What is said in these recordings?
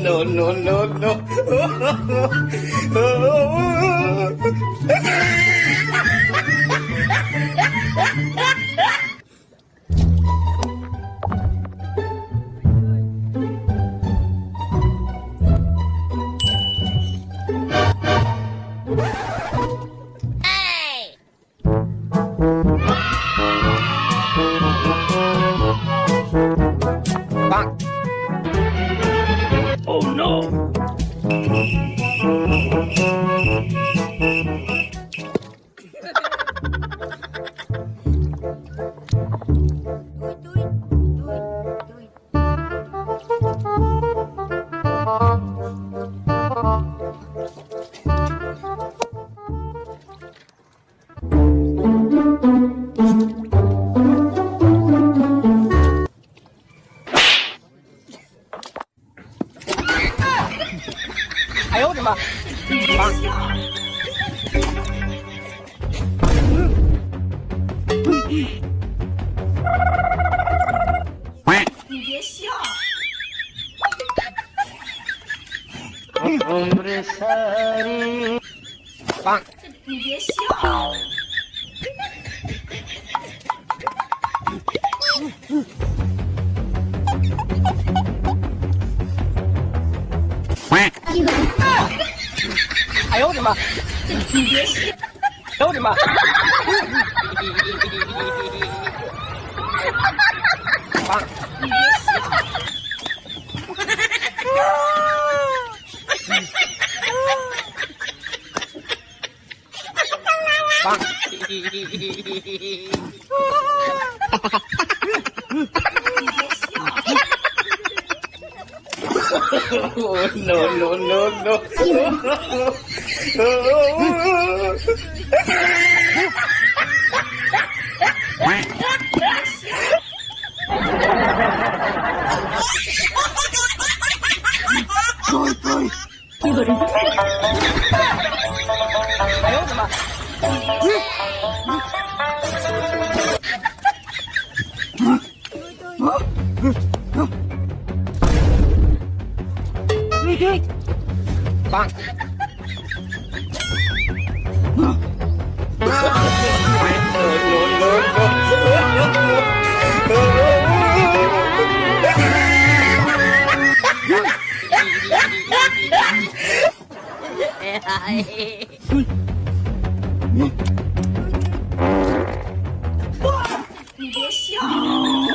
No, no, no, no. Bang. Oh no. Eh呦我的妈！你别笑， 棒！你别笑， 哎呦我的妈！你别笑，哎呦我的妈！棒！你别笑， 棒！ Oh, no, no, no, no. Thôi. 哎呦我的妈！棒！ 你别笑， 棒！ 你别笑，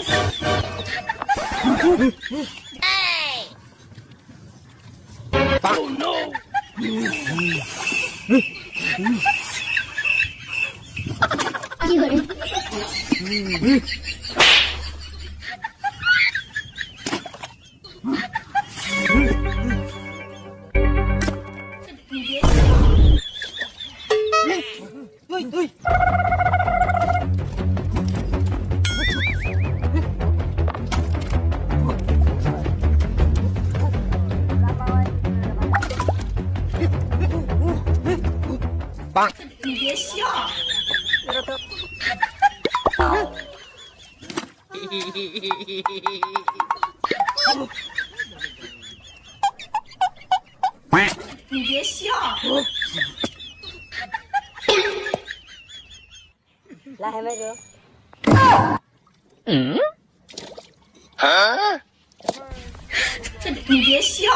棒！ 你别笑， 你别笑， 来，还没扔。你别笑。